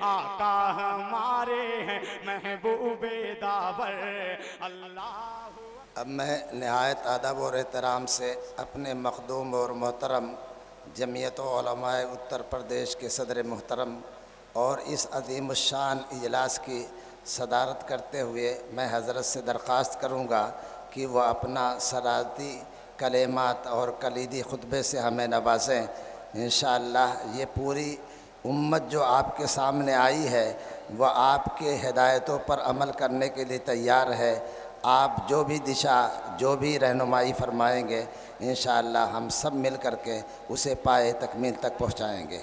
آقا ہمارے ہیں محبوب داور اللہ۔ اب میں نہایت ادب اور احترام سے اپنے مخدوم اور محترم جمعیت علماء اتر پردیش کے صدر محترم اور اس عظیم الشان اجلاس کی صدارت کرتے ہوئے میں حضرت سے درخواست کروں گا کہ وہ اپنا صدارتی کلمات اور کلیدی خطبے سے ہمیں نوازیں۔ انشاءاللہ یہ پوری امت جو آپ کے سامنے آئی ہے وہ آپ کے ہدایتوں پر عمل کرنے کے لیے تیار ہے۔ آپ جو بھی دشا جو بھی رہنمائی فرمائیں گے انشاءاللہ ہم سب مل کر کے اسے پائے تکمیل تک پہنچائیں گے۔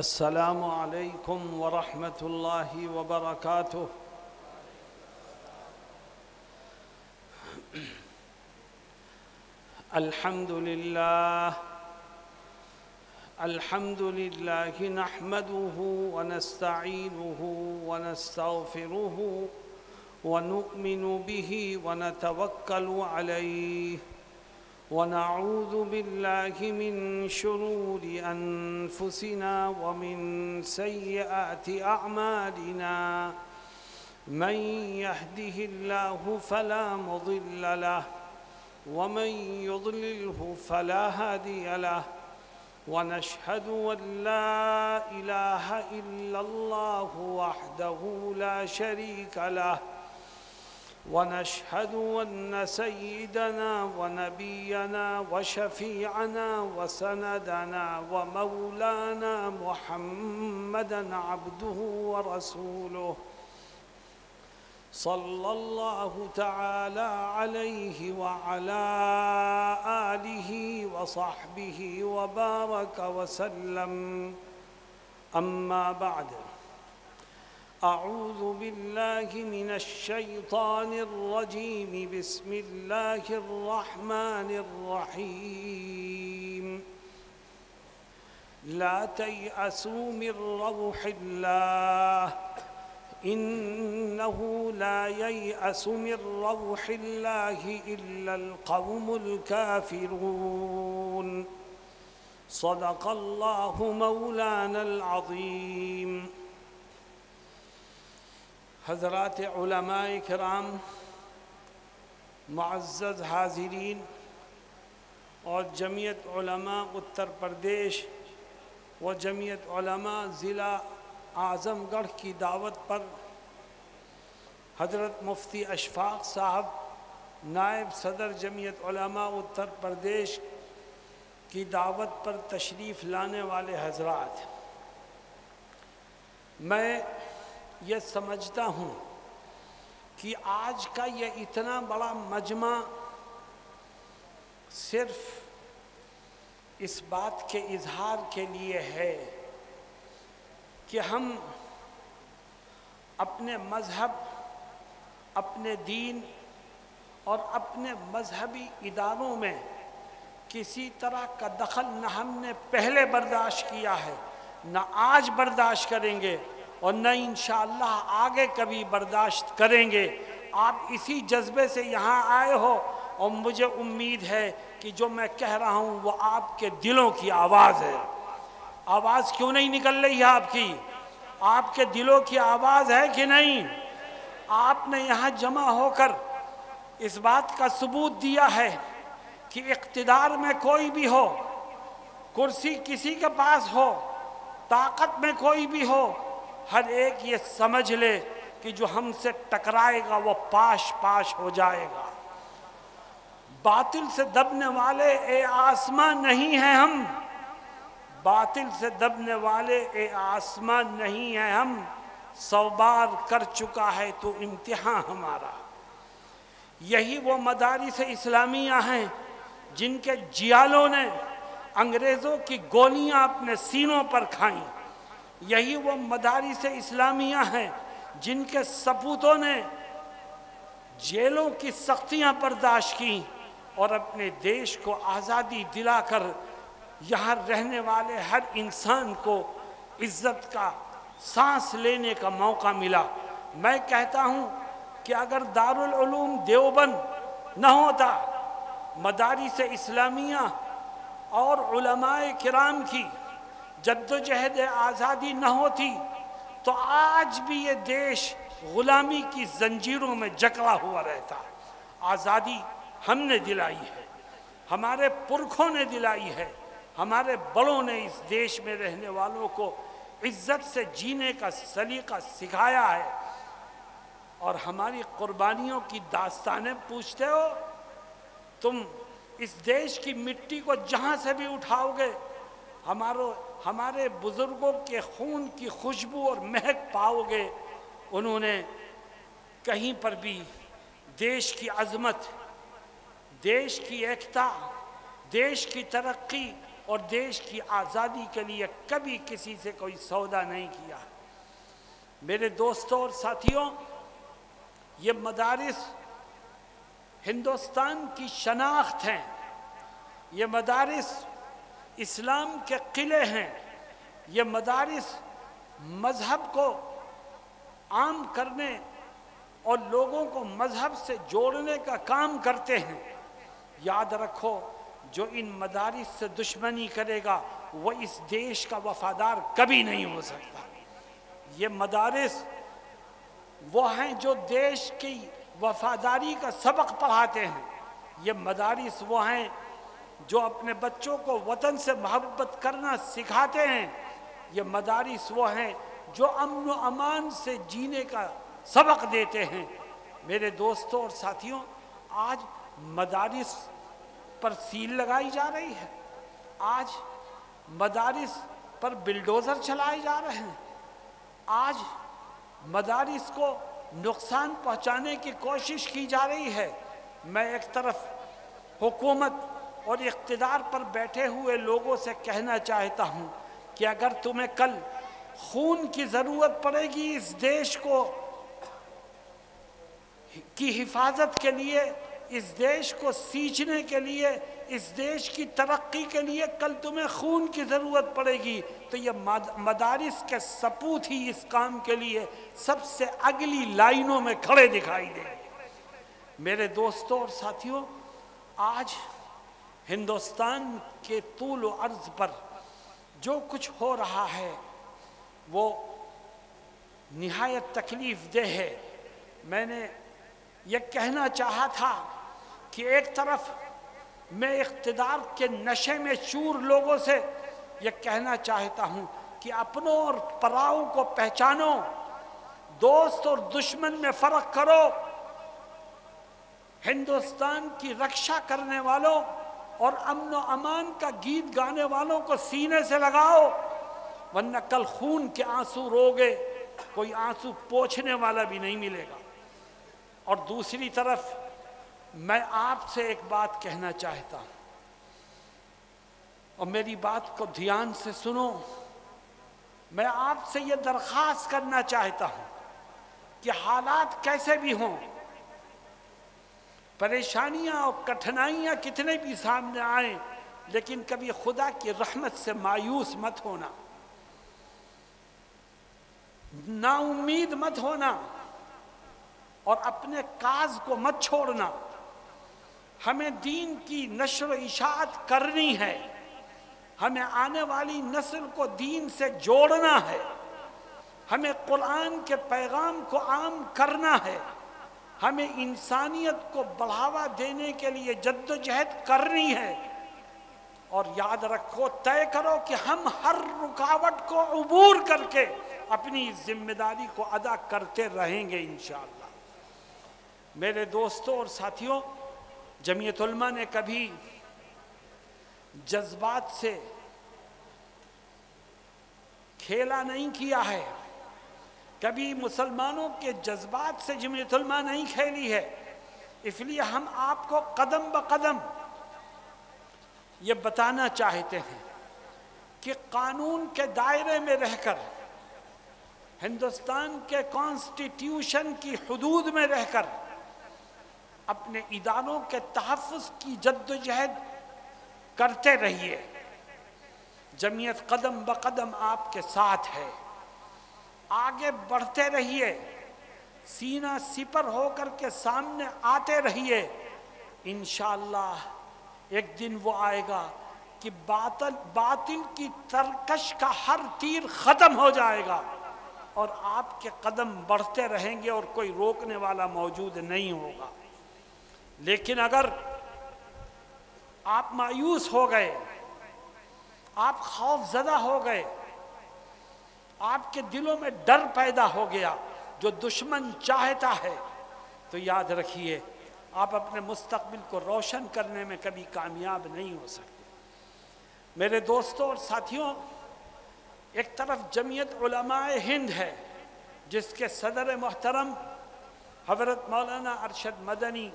السلام علیکم ورحمۃ اللہ وبرکاتہ۔ الحمد للہ نحمده ونستعینه ونستغفره ونؤمن به ونتوکل علیہ ونعوذ باللہ من شرور انفسنا ومن سیئات اعمالنا من يهده الله فلا مضل له ومن يضلله فلا هادي له ونشهد أن لا إله إلا الله وحده لا شريك له ونشهد أن سيدنا ونبينا وشفيعنا وسندنا ومولانا محمدا عبده ورسوله صلى الله تعالى عليه وعلى آله وصحبه وبارك وسلم أما بعد أعوذ بالله من الشيطان الرجيم بسم الله الرحمن الرحيم لا تيأسوا من روح الله إنه لا ييأس من روح الله إلا القوم الكافرون صدق الله مولانا العظيم۔ حضرات علماء کرام، معزز حاضرین اور جمعیت علماء اتر پردیش و جمعیت علماء ضلع اعظم گڑھ کی دعوت پر حضرت مفتی اشفاق صاحب نائب صدر جمعیت علماء اتر پردیش کی دعوت پر تشریف لانے والے حضرات، میں یہ سمجھتا ہوں کہ آج کا یہ اتنا بڑا مجمع صرف اس بات کے اظہار کے لیے ہے کہ ہم اپنے مذہب، اپنے دین اور اپنے مذہبی اداروں میں کسی طرح کا دخل نہ ہم نے پہلے برداشت کیا ہے، نہ آج برداشت کریں گے اور نہ انشاءاللہ آگے کبھی برداشت کریں گے۔ آپ اسی جذبے سے یہاں آئے ہو اور مجھے امید ہے کہ جو میں کہہ رہا ہوں وہ آپ کے دلوں کی آواز ہے۔ آواز کیوں نہیں نکل رہی ہے آپ کی؟ آپ کے دلوں کی آواز ہے کہ نہیں؟ آپ نے یہاں جمع ہو کر اس بات کا ثبوت دیا ہے کہ اقتدار میں کوئی بھی ہو، کرسی کسی کے پاس ہو، طاقت میں کوئی بھی ہو، ہر ایک یہ سمجھ لے کہ جو ہم سے ٹکرائے گا وہ پاش پاش ہو جائے گا۔ باطل سے دبنے والے اے آسمان نہیں ہیں ہم، باطل سے دبنے والے اے آسمان نہیں ہیں ہم، 100 بار کر چکا ہے تو امتحان ہمارا۔ یہی وہ مدارس اسلامیہ ہیں جن کے جیالوں نے انگریزوں کی گولیاں اپنے سینوں پر کھائیں، یہی وہ مدارس اسلامیہ ہیں جن کے سپوتوں نے جیلوں کی سختیاں برداشت کیں اور اپنے دیش کو آزادی دلا کر یہاں رہنے والے ہر انسان کو عزت کا سانس لینے کا موقع ملا۔ میں کہتا ہوں کہ اگر دارالعلوم دیوبند نہ ہوتا، مدارس اسلامیہ اور علماء کرام کی جد و جہد آزادی نہ ہوتی تو آج بھی یہ دیش غلامی کی زنجیروں میں جکڑا ہوا رہتا۔ آزادی ہم نے دلائی ہے، ہمارے پرکھوں نے دلائی ہے، ہمارے بڑوں نے اس دیش میں رہنے والوں کو عزت سے جینے کا سلیقہ سکھایا ہے، اور ہماری قربانیوں کی داستانیں پوچھتے ہو؟ تم اس دیش کی مٹی کو جہاں سے بھی اٹھاؤ گے ہمارے بزرگوں کے خون کی خوشبو اور مہک پاؤ گے۔ انہوں نے کہیں پر بھی دیش کی عظمت، دیش کی ایکتا، دیش کی ترقی اور دیش کی آزادی کے لیے کبھی کسی سے کوئی سودا نہیں کیا۔ میرے دوستوں اور ساتھیوں، یہ مدارس ہندوستان کی شناخت ہیں، یہ مدارس اسلام کے قلعے ہیں، یہ مدارس مذہب کو عام کرنے اور لوگوں کو مذہب سے جوڑنے کا کام کرتے ہیں۔ یاد رکھو، جو ان مدارس سے دشمنی کرے گا وہ اس دیش کا وفادار کبھی نہیں ہو سکتا۔ یہ مدارس وہ ہیں جو دیش کی وفاداری کا سبق پڑھاتے ہیں، یہ مدارس وہ ہیں جو اپنے بچوں کو وطن سے محبت کرنا سکھاتے ہیں، یہ مدارس وہ ہیں جو امن و امان سے جینے کا سبق دیتے ہیں۔ میرے دوستوں اور ساتھیوں، آج مدارس پر سیل لگائی جا رہی ہے، آج مدارس پر بلڈوزر چلائے جا رہے ہیں، آج مدارس کو نقصان پہنچانے کی کوشش کی جا رہی ہے۔ میں ایک طرف حکومت اور اقتدار پر بیٹھے ہوئے لوگوں سے کہنا چاہتا ہوں کہ اگر تمہیں کل خون کی ضرورت پڑے گی اس دیش کی حفاظت کے لیے، اس دیش کو سینچنے کے لیے، اس دیش کی ترقی کے لیے کل تمہیں خون کی ضرورت پڑے گی تو یہ مدارس کے سپوت ہی اس کام کے لیے سب سے اگلی لائنوں میں کھڑے دکھائی دیں۔ میرے دوستوں اور ساتھیوں، آج ہندوستان کے طول و عرض پر جو کچھ ہو رہا ہے وہ نہایت تکلیف دہ ہے۔ میں نے یہ کہنا چاہا تھا کہ ایک طرف میں اقتدار کے نشے میں چور لوگوں سے یہ کہنا چاہتا ہوں کہ اپنوں اور پراؤں کو پہچانو، دوست اور دشمن میں فرق کرو، ہندوستان کی رکشا کرنے والوں اور امن و امان کا گیت گانے والوں کو سینے سے لگاؤ، ورنہ کل خون کے آنسو روگے کوئی آنسو پوچھنے والا بھی نہیں ملے گا۔ اور دوسری طرف میں آپ سے ایک بات کہنا چاہتا ہوں، اور میری بات کو دھیان سے سنو۔ میں آپ سے یہ درخواست کرنا چاہتا ہوں کہ حالات کیسے بھی ہوں، پریشانیاں اور کٹھنائیاں کتنے بھی سامنے آئیں، لیکن کبھی خدا کی رحمت سے مایوس مت ہونا، نا امید مت ہونا، اور اپنے کاز کو مت چھوڑنا۔ ہمیں دین کی نشر و اشاعت کرنی ہے، ہمیں آنے والی نسل کو دین سے جوڑنا ہے، ہمیں قرآن کے پیغام کو عام کرنا ہے، ہمیں انسانیت کو بڑھاوا دینے کے لیے جد و جہد کرنی ہے۔ اور یاد رکھو، طے کرو کہ ہم ہر رکاوٹ کو عبور کر کے اپنی ذمہ داری کو ادا کرتے رہیں گے انشاءاللہ۔ میرے دوستوں اور ساتھیوں، جمعیت علماء نے کبھی جذبات سے کھیلا نہیں کیا ہے، کبھی مسلمانوں کے جذبات سے جمعیت علماء نہیں کھیلی ہے، اس لیے ہم آپ کو قدم بقدم یہ بتانا چاہتے ہیں کہ قانون کے دائرے میں رہ کر، ہندوستان کے کانسٹیٹیوشن کی حدود میں رہ کر اپنے اداروں کے تحفظ کی جد و جہد کرتے رہیے۔ جمعیت قدم بقدم آپ کے ساتھ ہے، آگے بڑھتے رہیے، سینہ سپر ہو کر کے سامنے آتے رہیے۔ انشاءاللہ ایک دن وہ آئے گا کہ باطل کی ترکش کا ہر تیر ختم ہو جائے گا اور آپ کے قدم بڑھتے رہیں گے اور کوئی روکنے والا موجود نہیں ہوگا۔ لیکن اگر آپ مایوس ہو گئے، آپ خوف زدہ ہو گئے، آپ کے دلوں میں ڈر پیدا ہو گیا جو دشمن چاہتا ہے، تو یاد رکھیے آپ اپنے مستقبل کو روشن کرنے میں کبھی کامیاب نہیں ہو سکتے۔ میرے دوستوں اور ساتھیوں، ایک طرف جمعیت علماء ہند ہے جس کے صدر محترم حضرت مولانا ارشد مدنی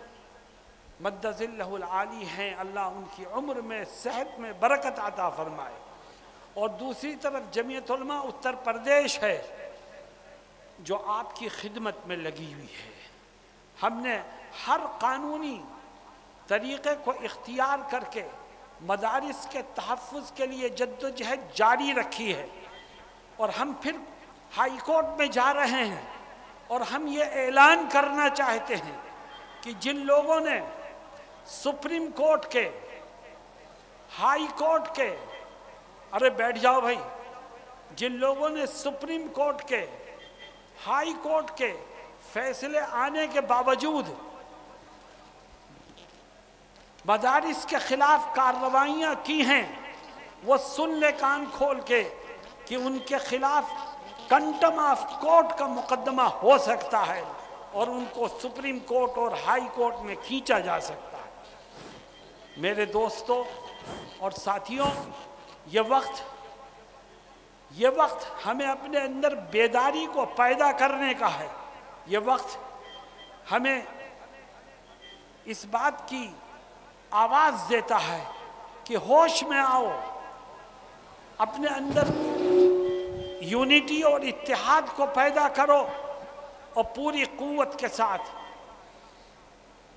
مد ظلہ العالی ہیں، اللہ ان کی عمر میں صحت میں برکت عطا فرمائے، اور دوسری طرف جمعیت علماء اتر پردیش ہے جو آپ کی خدمت میں لگی ہوئی ہے۔ ہم نے ہر قانونی طریقے کو اختیار کر کے مدارس کے تحفظ کے لیے جدوجہد جاری رکھی ہے، اور ہم پھر ہائی کورٹ میں جا رہے ہیں، اور ہم یہ اعلان کرنا چاہتے ہیں کہ جن لوگوں نے سپریم کورٹ کے، ہائی کورٹ کے، ارے بیٹھ جاؤ بھائی، جن لوگوں نے سپریم کورٹ کے، ہائی کورٹ کے فیصلے آنے کے باوجود مدارس کے خلاف کارروائیاں کی ہیں، وہ سن لے کان کھول کے کہ ان کے خلاف کنٹم آف کورٹ کا مقدمہ ہو سکتا ہے اور ان کو سپریم کورٹ اور ہائی کورٹ میں کھینچا جا سکتا ہے۔ میرے دوستوں اور ساتھیوں، یہ وقت ہمیں اپنے اندر بیداری کو پیدا کرنے کا ہے۔ یہ وقت ہمیں اس بات کی آواز دیتا ہے کہ ہوش میں آؤ، اپنے اندر یونٹی اور اتحاد کو پیدا کرو، اور پوری قوت کے ساتھ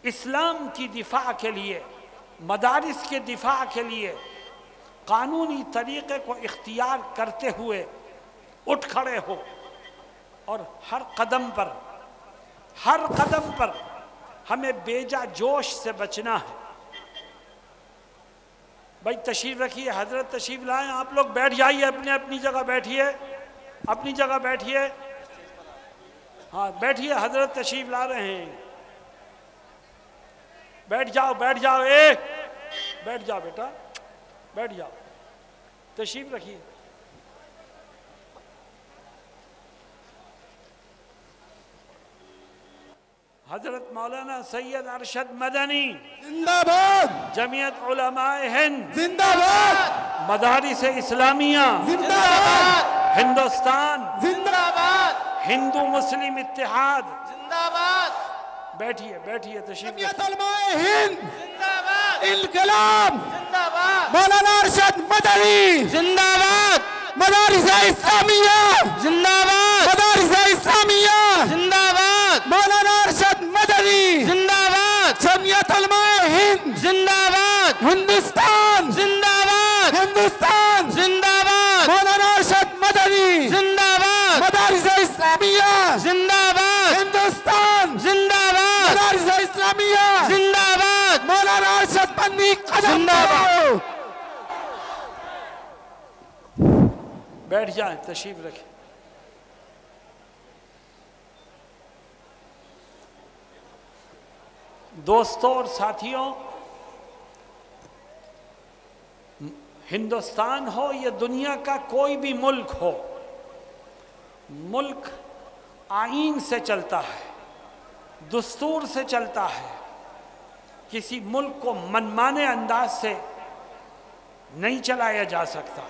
اسلام کی دفاع کے لیے، مدارس کے دفاع کے لیے قانونی طریقے کو اختیار کرتے ہوئے اٹھ کھڑے ہو، اور ہر قدم پر ہمیں بیجا جوش سے بچنا ہے۔ بھائی تشریف رکھیے، حضرت تشریف لائیں، آپ لوگ بیٹھ جائیے، اپنی جگہ بیٹھیے، اپنی جگہ بیٹھیے، ہاں بیٹھیے، حضرت تشریف لا رہے ہیں، بیٹھ جاؤ بیٹھ جاؤ بیٹا، بیٹھ جاؤ، تشریف رکھیے۔ حضرت مولانا سید ارشد مدنی زندہ باد، جمعیت علماء ہند زندہ باد، مدارس اسلامیہ زندہ باد، ہندوستان زندہ باد، ہندو مسلم اتحاد زندہ باد، بیٹھیے تشریف جمعیت علماء ہند زندہ باد، انقلاب، زندہ باد، مولانا ارشد مدنی، زندہ باد، مدارس اسلامیہ، زندہ باد، مدارس اسلامیہ، زندہ باد، مولانا ارشد مدنی، زندہ باد، جمعیت علماء ہند، زندہ باد، ہندوستان، زندہ باد، ہندوستان، زندہ باد، مولانا ارشد مدنی، زندہ باد، مدارس اسلامیہ، زندہ باد، ہندوستان، زندہ باد، مدارس اسلامیہ، زندہ باد، مولانا ارشد مدنی، قدم زندہ باد۔ کرو۔ بیٹھ جائیں، تشریف رکھیں۔ دوستوں اور ساتھیوں، ہندوستان ہو یا دنیا کا کوئی بھی ملک ہو، ملک آئین سے چلتا ہے، دستور سے چلتا ہے، کسی ملک کو منمانے انداز سے نہیں چلایا جا سکتا۔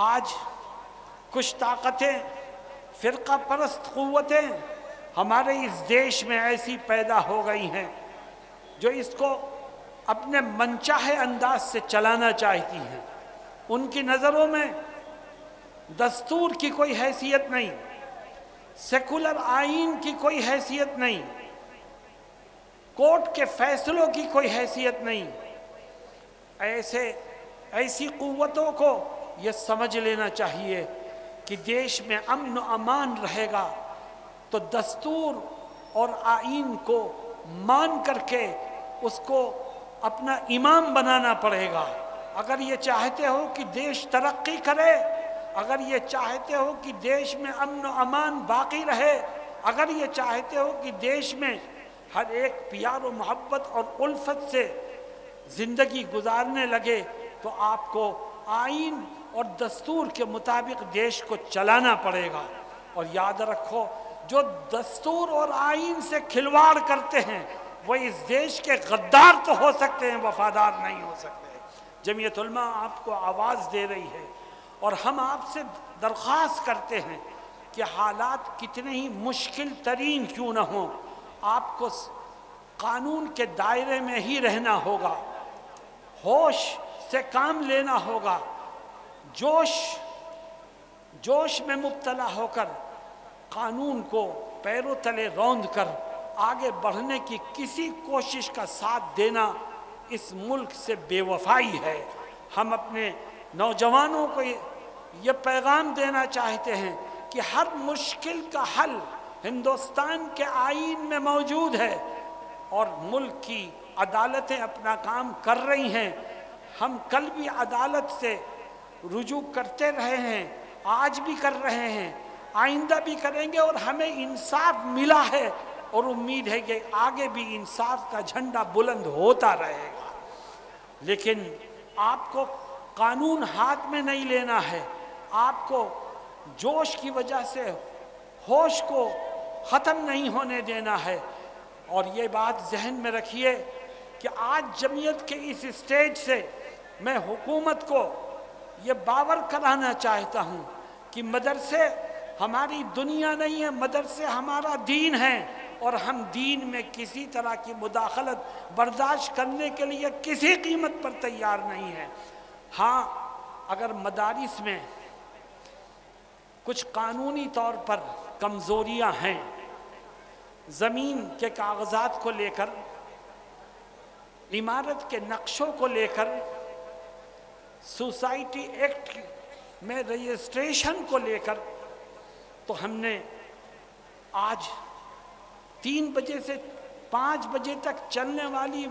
آج کچھ طاقتیں، فرقہ پرست قوتیں ہمارے اس دیش میں ایسی پیدا ہو گئی ہیں جو اس کو اپنے منچاہے انداز سے چلانا چاہتی ہیں۔ ان کی نظروں میں دستور کی کوئی حیثیت نہیں، سیکولر آئین کی کوئی حیثیت نہیں، کورٹ کے فیصلوں کی کوئی حیثیت نہیں۔ ایسی قوتوں کو یہ سمجھ لینا چاہیے کہ دیش میں امن و امان رہے گا تو دستور اور آئین کو مان کر کے اس کو اپنا امام بنانا پڑے گا، اگر یہ چاہتے ہو کہ دیش ترقی کرے، اگر یہ چاہتے ہو کہ دیش میں امن و امان باقی رہے، اگر یہ چاہتے ہو کہ دیش میں ہر ایک پیار و محبت اور الفت سے زندگی گزارنے لگے، تو آپ کو آئین اور دستور کے مطابق دیش کو چلانا پڑے گا۔ اور یاد رکھو، جو دستور اور آئین سے کھلواڑ کرتے ہیں وہ اس دیش کے غدار تو ہو سکتے ہیں، وفادار نہیں ہو سکتے۔ جمعیت علماء آپ کو آواز دے رہی ہے، اور ہم آپ سے درخواست کرتے ہیں کہ حالات کتنے ہی مشکل ترین کیوں نہ ہوں، آپ کو قانون کے دائرے میں ہی رہنا ہوگا، ہوش سے کام لینا ہوگا، جوش میں مبتلا ہو کر قانون کو پیروں تلے روند کر آگے بڑھنے کی کسی کوشش کا ساتھ دینا اس ملک سے بے وفائی ہے۔ ہم اپنے نوجوانوں کو یہ پیغام دینا چاہتے ہیں کہ ہر مشکل کا حل ہندوستان کے آئین میں موجود ہے، اور ملک کی عدالتیں اپنا کام کر رہی ہیں۔ ہم کل بھی عدالت سے رجوع کرتے رہے ہیں، آج بھی کر رہے ہیں، آئندہ بھی کریں گے، اور ہمیں انصاف ملا ہے، اور امید ہے کہ آگے بھی انصاف کا جھنڈا بلند ہوتا رہے گا۔ لیکن آپ کو قانون ہاتھ میں نہیں لینا ہے، آپ کو جوش کی وجہ سے ہوش کو ختم نہیں ہونے دینا ہے۔ اور یہ بات ذہن میں رکھیے کہ آج جمعیت کے اس اسٹیج سے میں حکومت کو یہ باور کرانا چاہتا ہوں کہ مدرسے ہماری دنیا نہیں ہے، مدرسے ہمارا دین ہے، اور ہم دین میں کسی طرح کی مداخلت برداشت کرنے کے لیے کسی قیمت پر تیار نہیں ہے۔ ہاں، اگر مدارس میں کچھ قانونی طور پر کمزوریاں ہیں، زمین کے کاغذات کو لے کر، عمارت کے نقشوں کو لے کر، سوسائٹی ایکٹ میں رجسٹریشن کو لے کر، تو ہم نے آج 3 بجے سے 5 بجے تک چلنے والی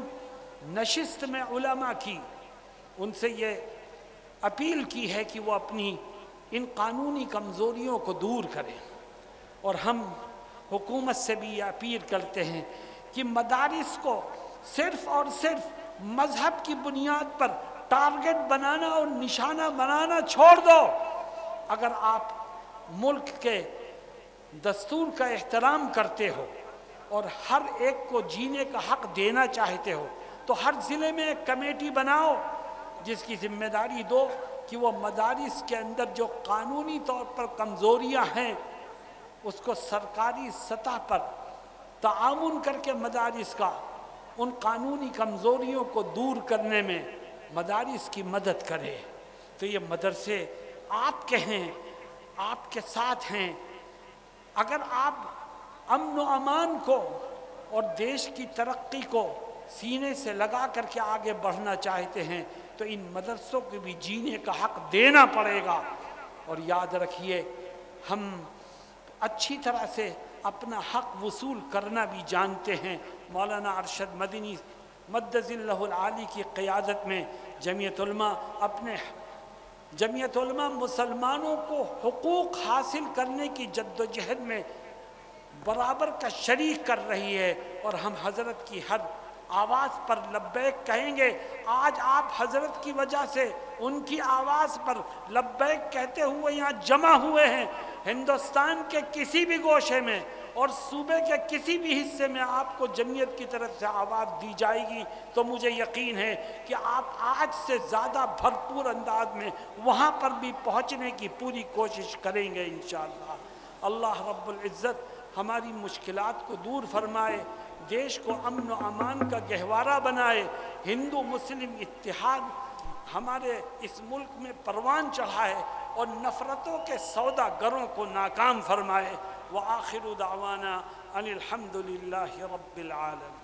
نشست میں علماء کی ان سے یہ اپیل کی ہے کہ وہ اپنی ان قانونی کمزوریوں کو دور کریں، اور ہم حکومت سے بھی یہ اپیل کرتے ہیں کہ مدارس کو صرف اور صرف مذہب کی بنیاد پر ٹارگٹ بنانا اور نشانہ بنانا چھوڑ دو۔ اگر آپ ملک کے دستور کا احترام کرتے ہو اور ہر ایک کو جینے کا حق دینا چاہتے ہو، تو ہر ضلع میں ایک کمیٹی بناؤ جس کی ذمہ داری دو کہ وہ مدارس کے اندر جو قانونی طور پر کمزوریاں ہیں اس کو سرکاری سطح پر تعاون کر کے مدارس کا ان قانونی کمزوریوں کو دور کرنے میں مدارس کی مدد کرے۔ تو یہ مدرسے آپ کے ہیں، آپ کے ساتھ ہیں۔ اگر آپ امن و امان کو اور دیش کی ترقی کو سینے سے لگا کر کے آگے بڑھنا چاہتے ہیں تو ان مدرسوں کو بھی جینے کا حق دینا پڑے گا۔ اور یاد رکھیے، ہم اچھی طرح سے اپنا حق وصول کرنا بھی جانتے ہیں۔ مولانا ارشد مدنی مدد اللہ العالی کی قیادت میں جمعیت علماء مسلمانوں کو حقوق حاصل کرنے کی جد و جہد میں برابر کا شریک کر رہی ہے، اور ہم حضرت کی ہر آواز پر لبیک کہیں گے۔ آج آپ حضرت کی وجہ سے ان کی آواز پر لبیک کہتے ہوئے یہاں جمع ہوئے ہیں۔ ہندوستان کے کسی بھی گوشے میں اور صوبے کے کسی بھی حصے میں آپ کو جمعیت کی طرف سے آواز دی جائے گی تو مجھے یقین ہے کہ آپ آج سے زیادہ بھرپور انداز میں وہاں پر بھی پہنچنے کی پوری کوشش کریں گے انشاءاللہ۔ اللہ رب العزت ہماری مشکلات کو دور فرمائے، دیش کو امن و امان کا گہوارہ بنائے، ہندو مسلم اتحاد ہمارے اس ملک میں پروان چڑھائے، اور نفرتوں کے سوداگروں کو ناکام فرمائے۔ وآخر دعوانا ان الحمد للہ رب العالمین۔